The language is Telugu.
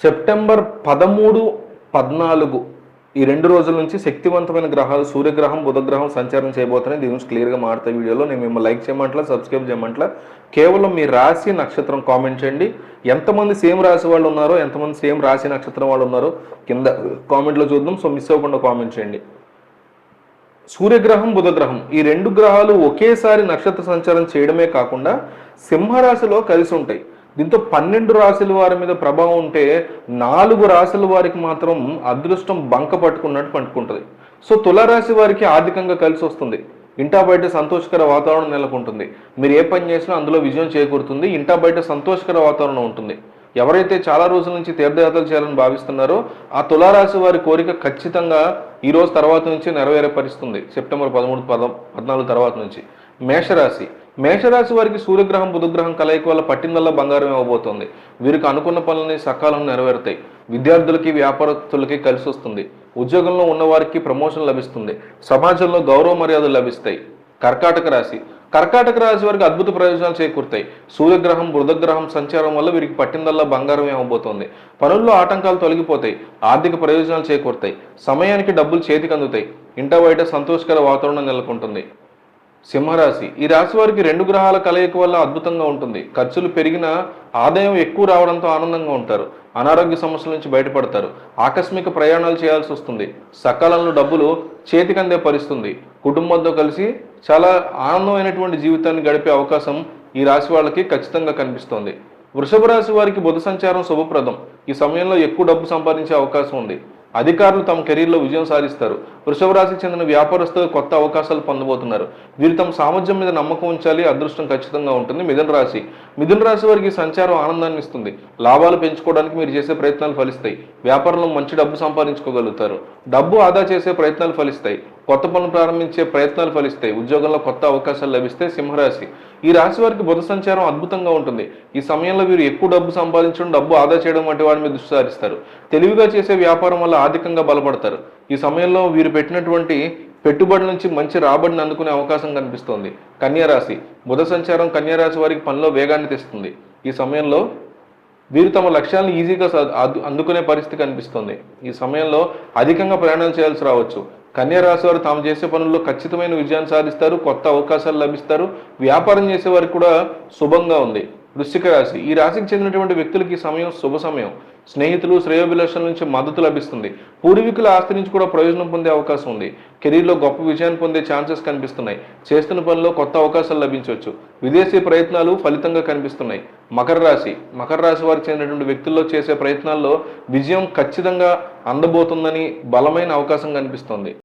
సెప్టెంబర్ 13, 14 ఈ 2 రోజుల నుంచి శక్తివంతమైన గ్రహాలు సూర్యగ్రహం, బుధగ్రహం సంచారం చేయబోతున్నాయి. దీని గురించి క్లియర్గా మాట్లాడే వీడియోలో నేను మిమ్మల్ని లైక్ చేయమంటలా, సబ్స్క్రైబ్ చేయమంటలా. కేవలం మీ రాశి నక్షత్రం కామెంట్ చేయండి. ఎంతమంది సేమ్ రాశి వాళ్ళు ఉన్నారో, ఎంతమంది సేమ్ రాశి నక్షత్రం వాళ్ళు ఉన్నారో కింద కామెంట్లో చూద్దాం. సో మిస్ అవ్వకుండా కామెంట్ చేయండి. సూర్యగ్రహం, బుధగ్రహం ఈ 2 గ్రహాలు ఒకేసారి నక్షత్ర సంచారం చేయడమే కాకుండా సింహరాశిలో కలిసి ఉంటాయి. దీంతో 12 రాశుల వారి మీద ప్రభావం ఉంటే 4 రాశుల వారికి మాత్రం అదృష్టం బంక పట్టుకున్నట్టు పట్టుకుంటుంది. సో తులారాశి వారికి ఆర్థికంగా కలిసి వస్తుంది. ఇంటా బయట సంతోషకర వాతావరణం నెలకొంటుంది. మీరు ఏ పని చేసినా అందులో విజయం చేకూరుతుంది. ఇంటా బయట సంతోషకర వాతావరణం ఉంటుంది. ఎవరైతే చాలా రోజుల నుంచి తీర్థయాత్రలు చేయాలని భావిస్తున్నారో ఆ తులారాశి వారి కోరిక ఖచ్చితంగా ఈ రోజు తర్వాత నుంచి నెరవేరపరుస్తుంది. సెప్టెంబర్ 13, 14 తర్వాత నుంచి. మేషరాశి వారికి సూర్యగ్రహం, బుధగ్రహం కలయిక వల్ల పట్టిందల్లా బంగారం ఇవ్వబోతోంది. వీరికి అనుకున్న పనులని సకాలంలో నెరవేరుతాయి. విద్యార్థులకి, వ్యాపారస్తులకి కలిసి వస్తుంది. ఉద్యోగంలో ఉన్నవారికి ప్రమోషన్ లభిస్తుంది. సమాజంలో గౌరవ మర్యాదలు లభిస్తాయి. కర్కాటక రాశి వారికి అద్భుత ప్రయోజనాలు చేకూరుతాయి. సూర్యగ్రహం, బుధగ్రహం సంచారం వల్ల వీరికి పట్టిందల్లా బంగారం ఇవ్వబోతోంది. పనుల్లో ఆటంకాలు తొలగిపోతాయి. ఆర్థిక ప్రయోజనాలు చేకూరుతాయి. సమయానికి డబ్బులు చేతికి అందుతాయి. ఇంట బయట సంతోషకర వాతావరణం నెలకొంటుంది. సింహరాశి ఈ రాశి వారికి 2 గ్రహాల కలయిక వల్ల అద్భుతంగా ఉంటుంది. ఖర్చులు పెరిగినా ఆదాయం ఎక్కువ రావడంతో ఆనందంగా ఉంటారు. అనారోగ్య సమస్యల నుంచి బయటపడతారు. ఆకస్మిక ప్రయాణాలు చేయాల్సి వస్తుంది. సకాలంలో డబ్బులు చేతికి అందే పరిస్థితుంది. కుటుంబంతో కలిసి చాలా ఆనందమైనటువంటి జీవితాన్ని గడిపే అవకాశం ఈ రాశి వాళ్ళకి ఖచ్చితంగా కనిపిస్తోంది. వృషభ రాశి వారికి బుధ సంచారం శుభప్రదం. ఈ సమయంలో ఎక్కువ డబ్బు సంపాదించే అవకాశం ఉంది. అధికారులు తమ కెరీర్లో విజయం సాధిస్తారు. వృషభ రాశికి చెందిన వ్యాపారస్తులు కొత్త అవకాశాలు పొందబోతున్నారు. వీరు తమ సామర్థ్యం మీద నమ్మకం ఉంచాలి. అదృష్టం ఖచ్చితంగా ఉంటుంది. మిథున రాశి వారికి సంచారం ఆనందాన్ని ఇస్తుంది. లాభాలు పెంచుకోవడానికి మీరు చేసే ప్రయత్నాలు ఫలిస్తాయి. వ్యాపారంలో మంచి డబ్బు సంపాదించుకోగలుగుతారు. డబ్బు ఆదా చేసే ప్రయత్నాలు ఫలిస్తాయి. కొత్త పనులు ప్రారంభించే ప్రయత్నాలు ఫలిస్తాయి. ఉద్యోగంలో కొత్త అవకాశాలు లభిస్తాయి. సింహరాశి ఈ రాశి వారికి బుధ సంచారం అద్భుతంగా ఉంటుంది. ఈ సమయంలో వీరు ఎక్కువ డబ్బు సంపాదించడం, డబ్బు ఆదా చేయడం వంటి వాటి మీద దృష్టి సారిస్తారు. తెలివిగా చేసే వ్యాపారం వల్ల ఆర్థికంగా బలపడతారు. ఈ సమయంలో వీరు పెట్టినటువంటి పెట్టుబడి నుంచి మంచి రాబడిని అందుకునే అవకాశం కనిపిస్తోంది. కన్యారాశి బుధ సంచారం కన్యారాశి వారికి పనిలో వేగాన్ని తెస్తుంది. ఈ సమయంలో వీరు తమ లక్ష్యాలను ఈజీగా అందుకునే పరిస్థితి కనిపిస్తుంది. ఈ సమయంలో అధికంగా ప్రయాణాలు చేయాల్సి రావచ్చు. కన్యారాశి వారు తాము చేసే పనుల్లో ఖచ్చితమైన విజయాన్ని సాధిస్తారు. కొత్త అవకాశాలు లభిస్తారు. వ్యాపారం చేసే వారికి కూడా శుభంగా ఉంది. వృశ్చిక రాశి ఈ రాశికి చెందినటువంటి వ్యక్తులకి సమయం శుభ సమయం. స్నేహితులు, శ్రేయోభిలాషుల నుంచి మద్దతు లభిస్తుంది. పూర్వీకుల ఆస్తి నుంచి కూడా ప్రయోజనం పొందే అవకాశం ఉంది. కెరీర్లో గొప్ప విజయాన్ని పొందే ఛాన్సెస్ కనిపిస్తున్నాయి. చేస్తున్న పనిలో కొత్త అవకాశాలు లభించవచ్చు. విదేశీ ప్రయత్నాలు ఫలితంగా కనిపిస్తున్నాయి. మకర రాశి వారికి చెందినటువంటి వ్యక్తుల్లో చేసే ప్రయత్నాల్లో విజయం ఖచ్చితంగా అందబోతుందని బలమైన అవకాశం కనిపిస్తోంది.